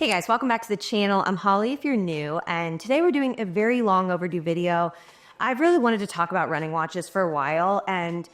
guys, welcome back to the channel. I'm Holly if you're new, and today we're doing a very long overdue video. I've really wanted to talk about running watches for a while, and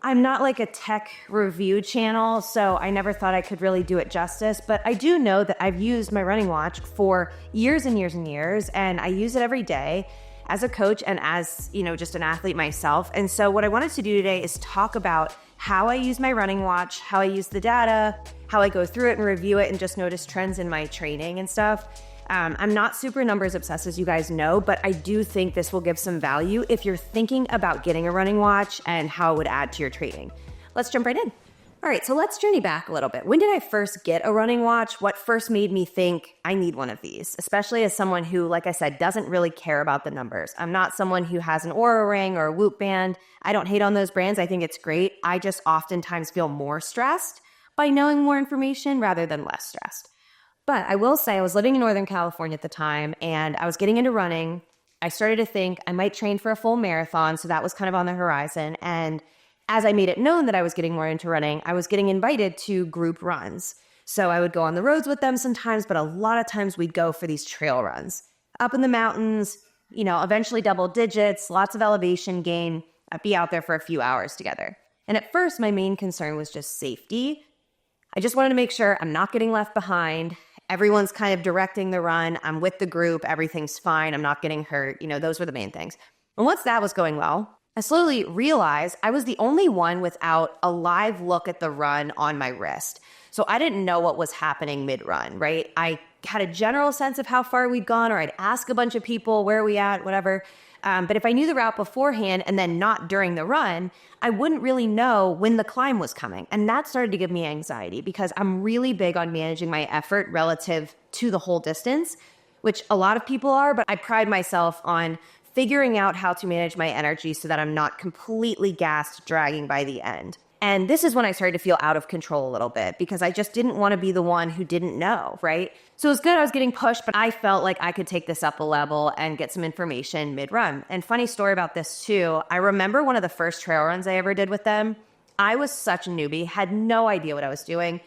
I'm not like a tech review channel, so I never thought I could really do it justice, but I do know that I've used my running watch for years and years and years, and I use it every day as a coach and as, just an athlete myself. And so what I wanted to do today is talk about how I use my running watch, how I use the data, how I go through it and review it and just notice trends in my training and stuff. I'm not super numbers obsessed, as you guys know, but I do think this will give some value if you're thinking about getting a running watch and how it would add to your training. Let's jump right in. All right, so let's journey back a little bit. When did I first get a running watch? What first made me think I need one of these, especially as someone who, like I said, doesn't really care about the numbers. I'm not someone who has an Oura Ring or a Whoop Band. I don't hate on those brands. I think it's great. I just oftentimes feel more stressed by knowing more information rather than less stressed. But I will say I was living in Northern California at the time and I was getting into running. I started to think I might train for a full marathon, so that was kind of on the horizon. And as I made it known that I was getting more into running, I was getting invited to group runs. So I would go on the roads with them sometimes, but a lot of times we'd go for these trail runs. Up in the mountains, eventually double digits, lots of elevation gain. I'd be out there for a few hours together. And at first, my main concern was just safety. I just wanted to make sure I'm not getting left behind. Everyone's kind of directing the run. I'm with the group. Everything's fine. I'm not getting hurt. Those were the main things. And once that was going well, I slowly realized I was the only one without a live look at the run on my wrist. So I didn't know what was happening mid-run, right? I had a general sense of how far we'd gone, or I'd ask a bunch of people, where are we at, whatever. But if I knew the route beforehand and then not during the run, I wouldn't really know when the climb was coming. And that started to give me anxiety because I'm really big on managing my effort relative to the whole distance, which a lot of people are, but I pride myself on figuring out how to manage my energy so that I'm not completely gassed, dragging by the end. And this is when I started to feel out of control a little bit because I just didn't want to be the one who didn't know, right? So it was good I was getting pushed, but I felt like I could take this up a level and get some information mid-run. And funny story about this too, I remember one of the first trail runs I ever did with them. I was such a newbie, had no idea what I was doing.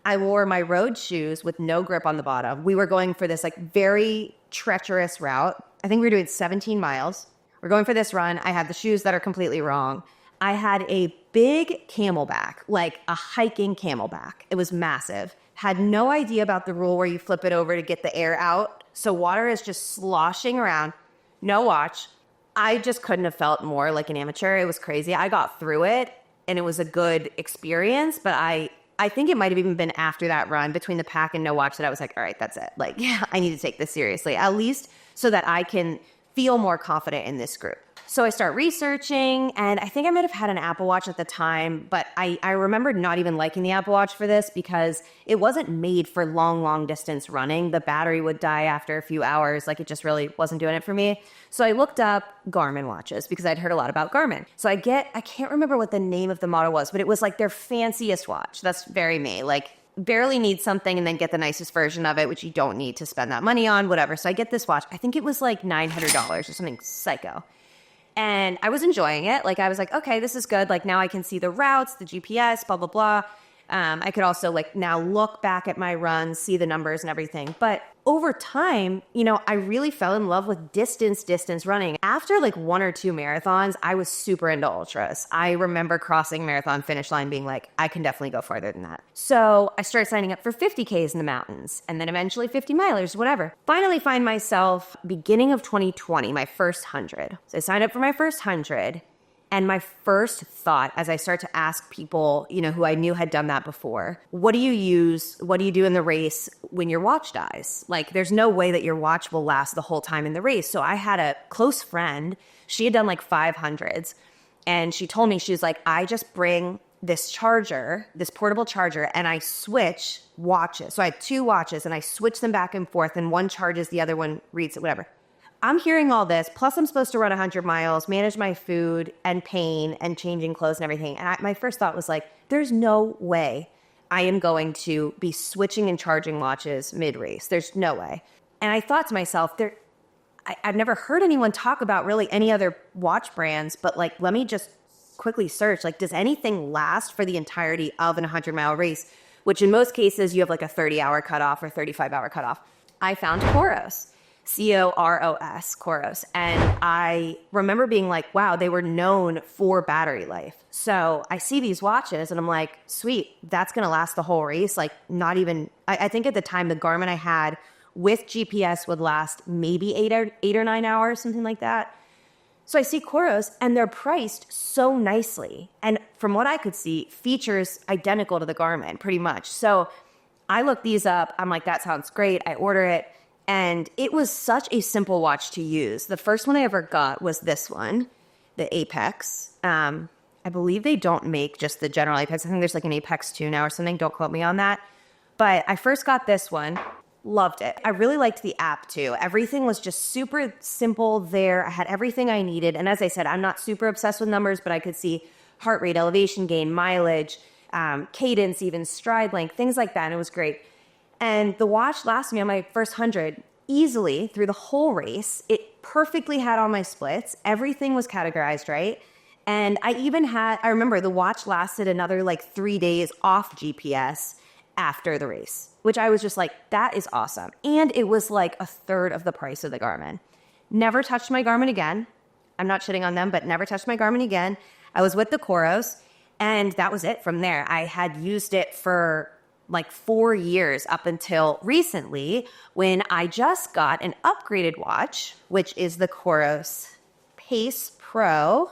I wore my road shoes with no grip on the bottom. We were going for this very treacherous route. I think we were doing 17 miles. We're going for this run. I had the shoes that are completely wrong. I had a big camelback, like a hiking camelback. It was massive. Had no idea about the rule where you flip it over to get the air out. So water is just sloshing around. No watch. I just couldn't have felt more like an amateur. It was crazy. I got through it and it was a good experience, but I think it might have even been after that run between the pack and no watch that I was like, all right, that's it. I need to take this seriously, at least so that I can feel more confident in this group. So I start researching, and I think I might have had an Apple Watch at the time, but I remembered not even liking the Apple Watch for this because it wasn't made for long distance running. The battery would die after a few hours. It just really wasn't doing it for me. So I looked up Garmin watches because I'd heard a lot about Garmin. So I can't remember what the name of the model was, but it was their fanciest watch. That's very me. Barely need something and then get the nicest version of it, which you don't need to spend that money on, whatever. So I get this watch. I think it was $900 or something psycho. And I was enjoying it. I was like, okay, this is good. Now I can see the routes, the GPS, blah, blah, blah. I could also now look back at my runs, see the numbers and everything. But over time, I really fell in love with distance running. After one or two marathons, I was super into ultras. I remember crossing marathon finish line being I can definitely go farther than that. So I started signing up for 50Ks in the mountains and then eventually 50 milers, whatever. Finally find myself beginning of 2020, my first 100. So I signed up for my first 100. And my first thought as I start to ask people, who I knew had done that before, what do you use? What do you do in the race when your watch dies? There's no way that your watch will last the whole time in the race. So I had a close friend. She had done 500s. And she told me, she was like, I just bring this charger, this portable charger, and I switch watches. So I had two watches and I switch them back and forth, and one charges, the other one reads it, whatever. I'm hearing all this, plus I'm supposed to run 100 miles, manage my food and pain and changing clothes and everything. And my first thought was there's no way I am going to be switching and charging watches mid-race. There's no way. And I thought to myself, I've never heard anyone talk about really any other watch brands, but let me just quickly search, does anything last for the entirety of an 100-mile race which in most cases you have like a 30-hour cutoff or 35-hour cutoff. I found Coros. Coros, Coros. And I remember being like, wow, they were known for battery life. So I see these watches and I'm like, sweet, that's going to last the whole race. Like not even, I think at the time the Garmin I had with GPS would last maybe 8 or 9 hours, something like that. So I see Coros and they're priced so nicely. And from what I could see, features identical to the Garmin pretty much. So I look these up. I'm like, that sounds great. I order it. And it was such a simple watch to use. The first one I ever got was this one, the Apex. I believe they don't make just the general Apex. I think there's like an Apex 2 now or something. Don't quote me on that. But I first got this one. Loved it. I really liked the app too. Everything was just super simple there. I had everything I needed. And as I said, I'm not super obsessed with numbers, but I could see heart rate, elevation gain, mileage, cadence, even stride length, things like that. And it was great. And the watch lasted me on my first 100 easily through the whole race. It perfectly had all my splits. Everything was categorized right. And I remember the watch lasted another like 3 days off GPS after the race, which I was just like, that is awesome. And it was like a third of the price of the Garmin. Never touched my Garmin again. I'm not shitting on them, but never touched my Garmin again. I was with the Coros and that was it from there. I had used it for like 4 years up until recently when I just got an upgraded watch, which is the Coros Pace Pro.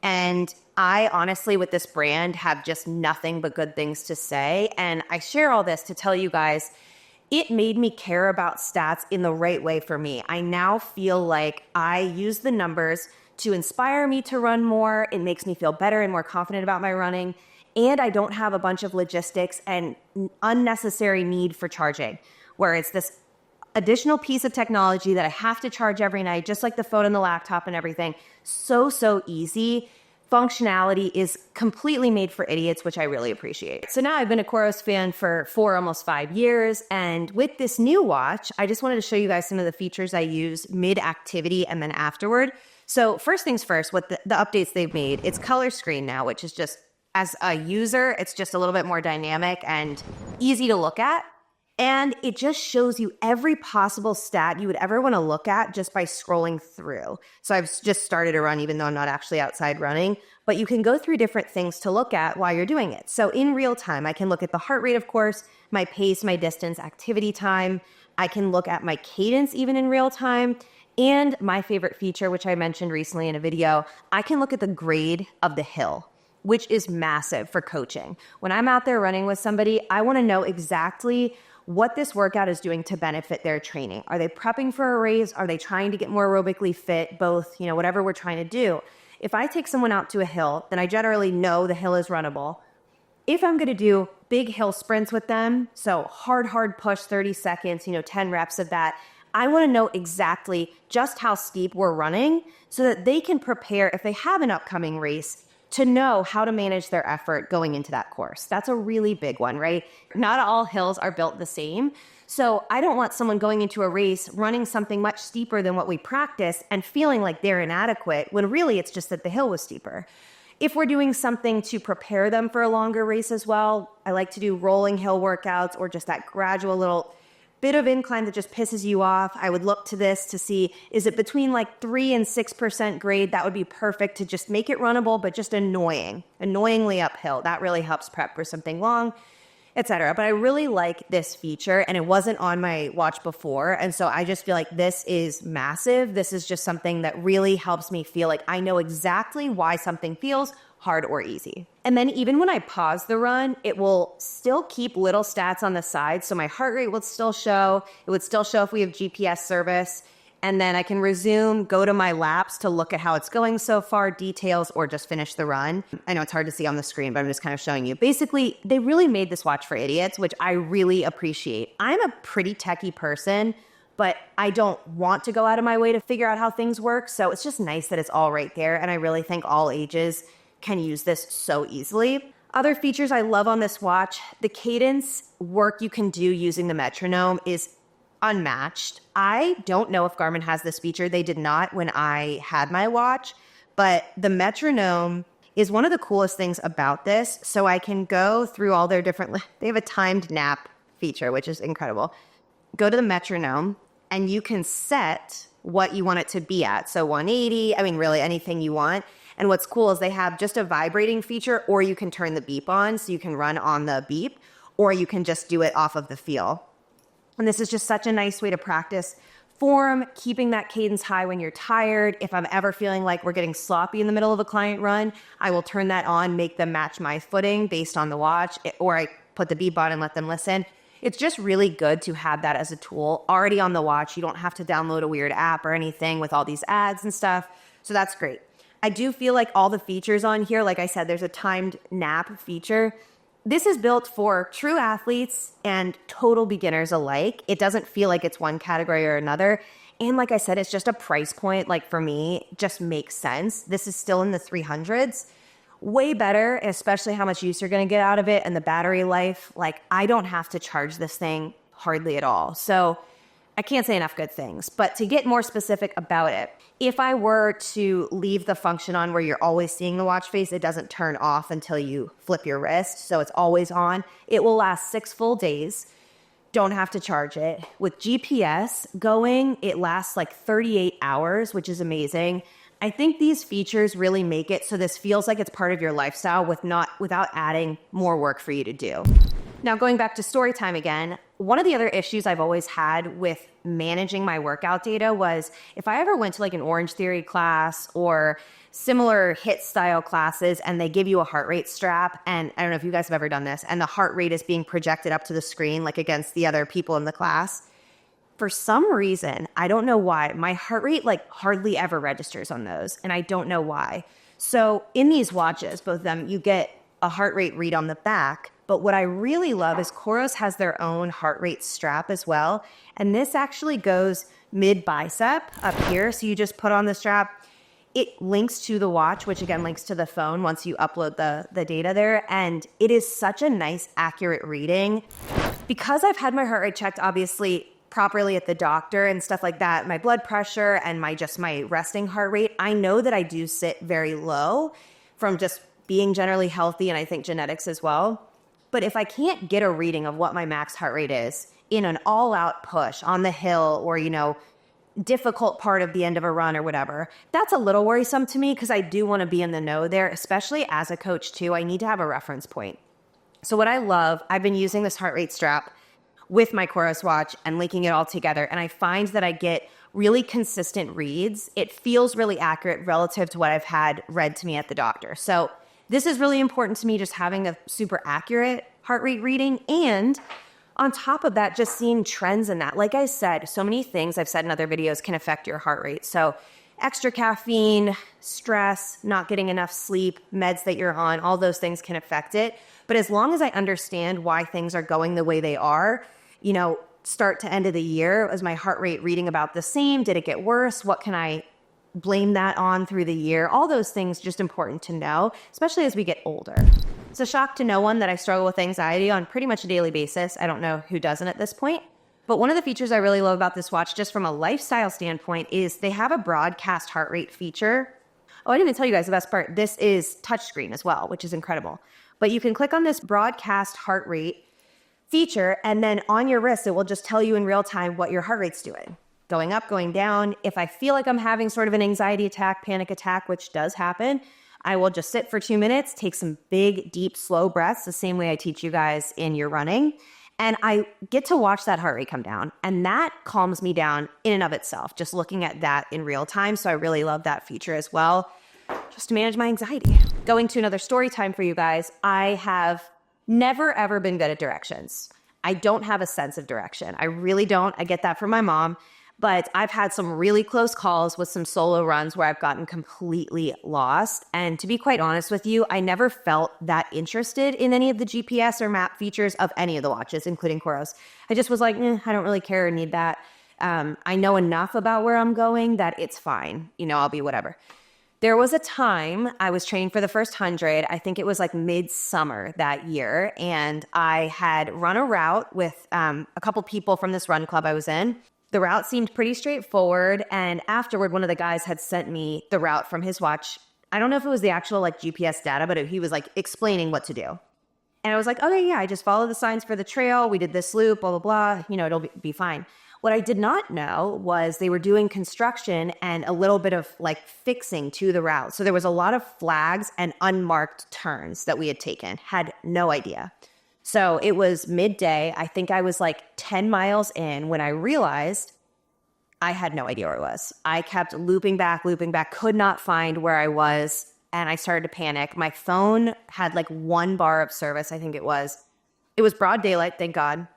And I honestly, with this brand, have just nothing but good things to say. And I share all this to tell you guys, it made me care about stats in the right way for me. I now feel like I use the numbers to inspire me to run more. It makes me feel better and more confident about my running. And I don't have a bunch of logistics and unnecessary need for charging, where it's this additional piece of technology that I have to charge every night, just like the phone and the laptop and everything. So easy. Functionality is completely made for idiots, which I really appreciate. So now I've been a Coros fan for almost 5 years. And with this new watch, I just wanted to show you guys some of the features I use mid-activity and then afterward. So first things first, what the updates they've made, it's color screen now, which is just, as a user, it's just a little bit more dynamic and easy to look at. And it just shows you every possible stat you would ever want to look at just by scrolling through. So I've just started a run, even though I'm not actually outside running, but you can go through different things to look at while you're doing it. So in real time, I can look at the heart rate, of course, my pace, my distance, activity time. I can look at my cadence even in real time. And my favorite feature, which I mentioned recently in a video, I can look at the grade of the hill, which is massive for coaching. When I'm out there running with somebody, I want to know exactly what this workout is doing to benefit their training. Are they prepping for a race? Are they trying to get more aerobically fit? Both, whatever we're trying to do. If I take someone out to a hill, then I generally know the hill is runnable. If I'm going to do big hill sprints with them, so hard push, 30 seconds, 10 reps of that, I want to know exactly just how steep we're running so that they can prepare if they have an upcoming race to know how to manage their effort going into that course. That's a really big one, right? Not all hills are built the same. So I don't want someone going into a race running something much steeper than what we practice and feeling like they're inadequate when really it's just that the hill was steeper. If we're doing something to prepare them for a longer race as well, I like to do rolling hill workouts or just that gradual little bit of incline that just pisses you off. I would look to this to see, is it between like 3 and 6% grade? That would be perfect to just make it runnable, but just annoyingly uphill. That really helps prep for something long, etc. But I really like this feature and it wasn't on my watch before. And so I just feel like this is massive. This is just something that really helps me feel like I know exactly why something feels hard or easy. And then even when I pause the run, it will still keep little stats on the side. So my heart rate would still show. It would still show if we have GPS service. And then I can resume, go to my laps to look at how it's going so far, details, or just finish the run. I know it's hard to see on the screen, but I'm just kind of showing you. Basically, they really made this watch for idiots, which I really appreciate. I'm a pretty techie person, but I don't want to go out of my way to figure out how things work. So it's just nice that it's all right there. And I really think all ages can use this so easily. Other features I love on this watch, the cadence work you can do using the metronome is unmatched. I don't know if Garmin has this feature. They did not when I had my watch, but the metronome is one of the coolest things about this. So I can go through all their different, they have a timed nap feature, which is incredible. Go to the metronome and you can set what you want it to be at. So 180, I mean, really anything you want. And what's cool is they have just a vibrating feature, or you can turn the beep on so you can run on the beep, or you can just do it off of the feel. And this is just such a nice way to practice form, keeping that cadence high when you're tired. If I'm ever feeling like we're getting sloppy in the middle of a client run, I will turn that on, make them match my footing based on the watch, or I put the beep on and let them listen. It's just really good to have that as a tool already on the watch. You don't have to download a weird app or anything with all these ads and stuff. So that's great. I do feel like all the features on here, like I said, there's a timed nap feature. This is built for true athletes and total beginners alike. It doesn't feel like it's one category or another. And like I said, it's just a price point, like for me, just makes sense. This is still in the 300s. Way better, especially how much use you're going to get out of it and the battery life. Like, I don't have to charge this thing hardly at all. So I can't say enough good things. But to get more specific about it, if I were to leave the function on where you're always seeing the watch face, it doesn't turn off until you flip your wrist. So it's always on. It will last 6 full days. Don't have to charge it. With GPS going, it lasts like 38 hours, which is amazing. I think these features really make it so this feels like it's part of your lifestyle without adding more work for you to do. Now, going back to story time again, one of the other issues I've always had with managing my workout data was if I ever went to like an Orange Theory class or similar HIIT style classes and they give you a heart rate strap, and I don't know if you guys have ever done this, and the heart rate is being projected up to the screen like against the other people in the class. For some reason, I don't know why, my heart rate like hardly ever registers on those, and I don't know why. So in these watches, both of them, you get a heart rate read on the back, but what I really love is Coros has their own heart rate strap as well, and this actually goes mid-bicep up here, so you just put on the strap. It links to the watch, which again links to the phone once you upload the data there, and it is such a nice, accurate reading. Because I've had my heart rate checked, obviously, properly at the doctor and stuff like that, my blood pressure and my resting heart rate, I know that I do sit very low from just being generally healthy, and I think genetics as well. But if I can't get a reading of what my max heart rate is in an all-out push on the hill or, difficult part of the end of a run or whatever, that's a little worrisome to me because I do want to be in the know there, especially as a coach too. I need to have a reference point. So what I love, I've been using this heart rate strap with my Coros watch and linking it all together. And I find that I get really consistent reads. It feels really accurate relative to what I've had read to me at the doctor. So this is really important to me, just having a super accurate heart rate reading. And on top of that, just seeing trends in that. Like I said, so many things I've said in other videos can affect your heart rate. So extra caffeine, stress, not getting enough sleep, meds that you're on, all those things can affect it. But as long as I understand why things are going the way they are, start to end of the year, is my heart rate reading about the same? Did it get worse? What can I blame that on through the year? All those things just important to know, especially as we get older. It's a shock to no one that I struggle with anxiety on pretty much a daily basis. I don't know who doesn't at this point. But one of the features I really love about this watch, just from a lifestyle standpoint, is they have a broadcast heart rate feature. Oh, I didn't even tell you guys the best part. This is touchscreen as well, which is incredible. But you can click on this broadcast heart rate feature, and then on your wrist, it will just tell you in real time what your heart rate's doing. Going up, going down. If I feel like I'm having sort of an anxiety attack, panic attack, which does happen, I will just sit for 2 minutes, take some big, deep, slow breaths, the same way I teach you guys in your running. And I get to watch that heart rate come down. And that calms me down in and of itself, just looking at that in real time. So I really love that feature as well, just to manage my anxiety. Going to another story time for you guys, I have never, ever been good at directions. I don't have a sense of direction. I really don't. I get that from my mom. But I've had some really close calls with some solo runs where I've gotten completely lost. And to be quite honest with you, I never felt that interested in any of the GPS or map features of any of the watches, including Coros. I just was like, I don't really care or need that. I know enough about where I'm going that it's fine. I'll be whatever. There was a time I was training for the first 100. I think it was like midsummer that year. And I had run a route with a couple people from this run club I was in. The route seemed pretty straightforward, and afterward, one of the guys had sent me the route from his watch I don't know if it was the actual like GPS data, but he was like explaining what to do. And I was like, okay, yeah, I just follow the signs for the trail. We did this loop, blah, blah, blah. You know, it'll be fine. What I did not know was they were doing construction and a little bit of like fixing to the route. So there was a lot of flags and unmarked turns that we had taken. Had no idea. So it was midday. I think I was like 10 miles in when I realized I had no idea where I was. I kept looping back, could not find where I was. And I started to panic. My phone had like 1 bar of service, I think it was. It was broad daylight, thank God.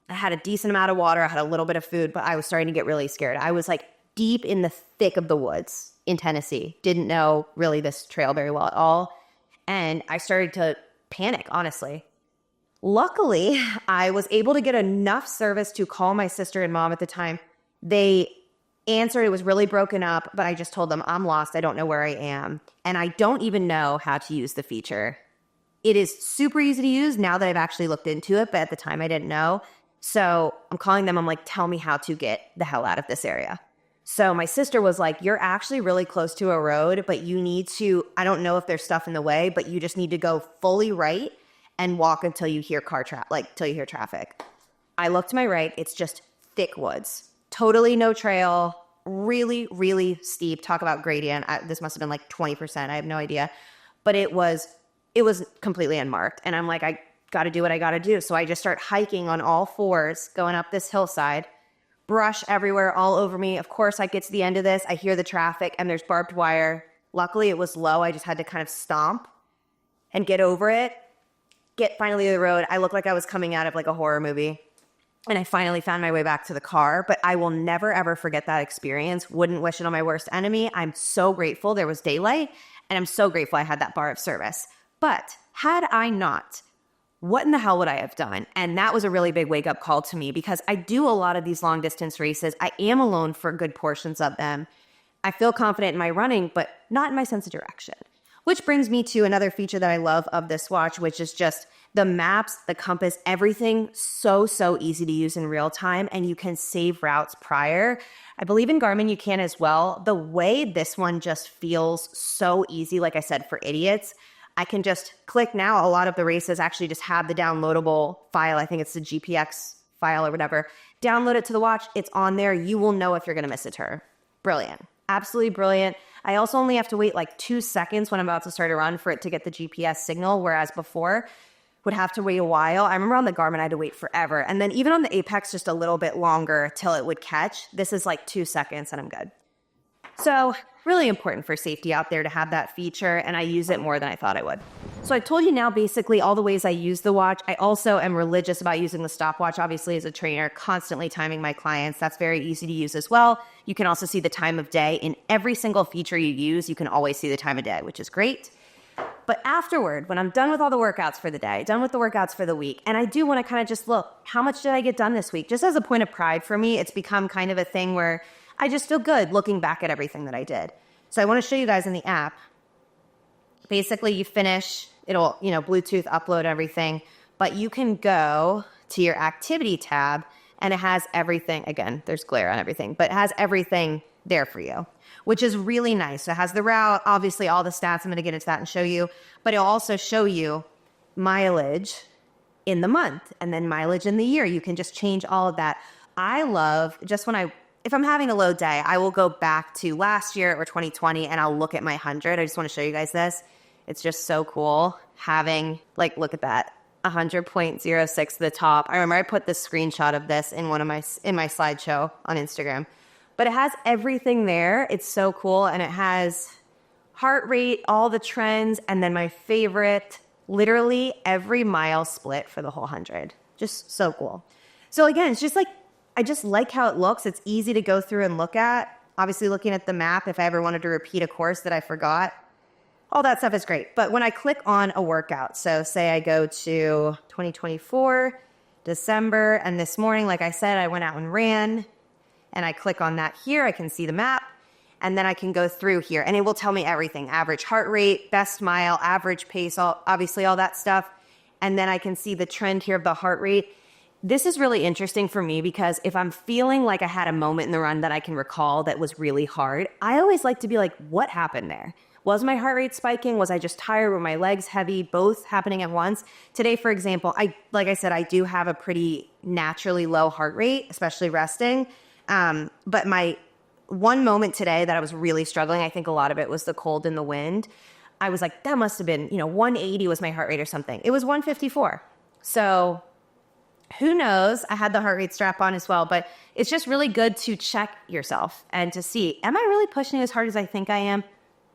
I had a decent amount of water. I had a little bit of food, but I was starting to get really scared. I was like deep in the thick of the woods in Tennessee. Didn't know really this trail very well at all. And I started to panic, honestly. Luckily, I was able to get enough service to call my sister and mom at the time. They answered. It was really broken up, but I just told them, I'm lost. I don't know where I am. And I don't even know how to use the feature. It is super easy to use now that I've actually looked into it, but at the time I didn't know. So I'm calling them. I'm like, tell me how to get the hell out of this area. So my sister was like, you're actually really close to a road, but you need to, I don't know if there's stuff in the way, but you just need to go fully right and walk until you hear till you hear traffic. I look to my right. It's just thick woods. Totally no trail, really, really steep. Talk about gradient. This must have been like 20%. I have no idea. But it was completely unmarked. And I'm like, I got to do what I got to do. So I just start hiking on all fours, going up this hillside, brush everywhere, all over me. Of course, I get to the end of this. I hear the traffic and there's barbed wire. Luckily, it was low. I just had to kind of stomp and get over it. Get finally to the road. I looked like I was coming out of like a horror movie. And I finally found my way back to the car, but I will never, ever forget that experience. Wouldn't wish it on my worst enemy. I'm so grateful there was daylight, and I'm so grateful I had that bar of service. But had I not, what in the hell would I have done? And that was a really big wake-up call to me because I do a lot of these long-distance races. I am alone for good portions of them. I feel confident in my running, but not in my sense of direction. Which brings me to another feature that I love of this watch, which is just the maps, the compass, everything so easy to use in real time, and you can save routes prior. I believe in Garmin you can as well. The way this one just feels so easy, like I said, for idiots, I can just click now. A lot of the races actually just have the downloadable file. I think it's the GPX file or whatever. Download it to the watch. It's on there. You will know if you're going to miss a turn. Brilliant. Absolutely brilliant. I also only have to wait like 2 seconds when I'm about to start a run for it to get the GPS signal, whereas before would have to wait a while. I remember on the Garmin I had to wait forever. And then even on the Apex, just a little bit longer till it would catch. This is like 2 seconds and I'm good. So really important for safety out there to have that feature, and I use it more than I thought I would. So I told you now basically all the ways I use the watch. I also am religious about using the stopwatch, obviously, as a trainer, constantly timing my clients. That's very easy to use as well. You can also see the time of day. In every single feature you use, you can always see the time of day, which is great. But afterward, when I'm done with all the workouts for the day, done with the workouts for the week, and I do want to kind of just look, how much did I get done this week? Just as a point of pride for me, it's become kind of a thing where I just feel good looking back at everything that I did. So I want to show you guys in the app. Basically, you finish, it'll, Bluetooth upload everything, but you can go to your activity tab and it has everything. Again, there's glare on everything, but it has everything there for you, which is really nice. So it has the route, obviously all the stats. I'm going to get into that and show you, but it'll also show you mileage in the month and then mileage in the year. You can just change all of that. I love just if I'm having a low day, I will go back to last year or 2020 and I'll look at my 100. I just want to show you guys this. It's just so cool having, look at that, 100.06 at the top. I remember I put this screenshot of this in my slideshow on Instagram. But it has everything there. It's so cool. And it has heart rate, all the trends, and then my favorite, literally every mile split for the whole 100. Just so cool. So again, it's just I just like how it looks. It's easy to go through and look at. Obviously looking at the map, if I ever wanted to repeat a course that I forgot, all that stuff is great. But when I click on a workout, so say I go to 2024, December, and this morning, like I said, I went out and ran, and I click on that here, I can see the map, and then I can go through here, and it will tell me everything, average heart rate, best mile, average pace, obviously all that stuff, and then I can see the trend here of the heart rate. This is really interesting for me because if I'm feeling like I had a moment in the run that I can recall that was really hard, I always like to be like, what happened there? Was my heart rate spiking? Was I just tired? Were my legs heavy? Both happening at once. Today, for example, like I said, I do have a pretty naturally low heart rate, especially resting. But my one moment today that I was really struggling, I think a lot of it was the cold and the wind. I was like, that must have been, 180 was my heart rate or something. It was 154. So who knows? I had the heart rate strap on as well, but it's just really good to check yourself and to see, am I really pushing as hard as I think I am?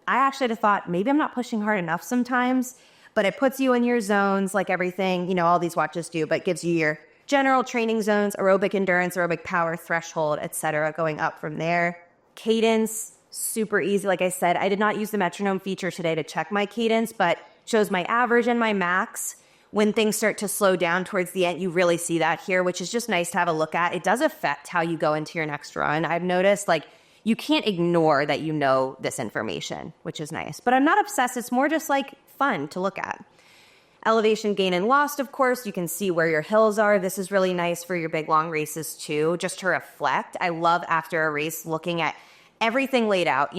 I actually had thought maybe I'm not pushing hard enough sometimes, but it puts you in your zones like everything, all these watches do, but gives you your general training zones, aerobic endurance, aerobic power, threshold, etc., going up from there. Cadence, super easy. Like I said, I did not use the metronome feature today to check my cadence, but shows my average and my max. When things start to slow down towards the end, you really see that here, which is just nice to have a look at. It does affect how you go into your next run. I've noticed you can't ignore that you know this information, which is nice. But I'm not obsessed. It's more just fun to look at. Elevation gain and lost, of course. You can see where your hills are. This is really nice for your big, long races too, just to reflect. I love after a race looking at everything laid out.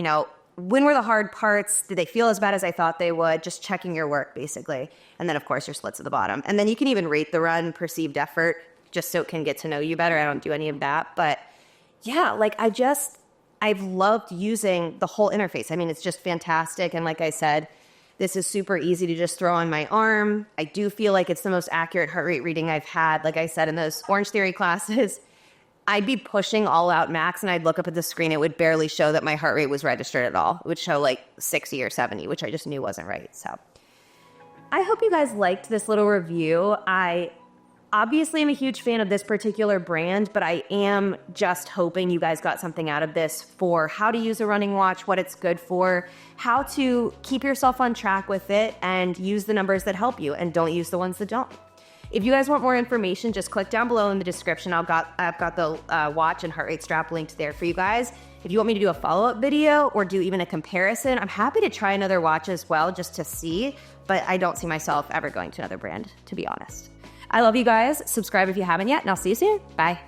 When were the hard parts? Did they feel as bad as I thought they would? Just checking your work, basically. And then, of course, your splits at the bottom. And then you can even rate the run, perceived effort, just so it can get to know you better. I don't do any of that. But yeah, I've loved using the whole interface. I mean, it's just fantastic. And like I said, this is super easy to just throw on my arm. I do feel like it's the most accurate heart rate reading I've had. Like I said, in those Orange Theory classes, I'd be pushing all out max and I'd look up at the screen. It would barely show that my heart rate was registered at all. It would show 60 or 70, which I just knew wasn't right. So I hope you guys liked this little review. I obviously am a huge fan of this particular brand, but I am just hoping you guys got something out of this for how to use a running watch, what it's good for, how to keep yourself on track with it, and use the numbers that help you and don't use the ones that don't. If you guys want more information, just click down below in the description. I've got the watch and heart rate strap linked there for you guys. If you want me to do a follow-up video or do even a comparison, I'm happy to try another watch as well just to see, but I don't see myself ever going to another brand, to be honest. I love you guys. Subscribe if you haven't yet, and I'll see you soon. Bye.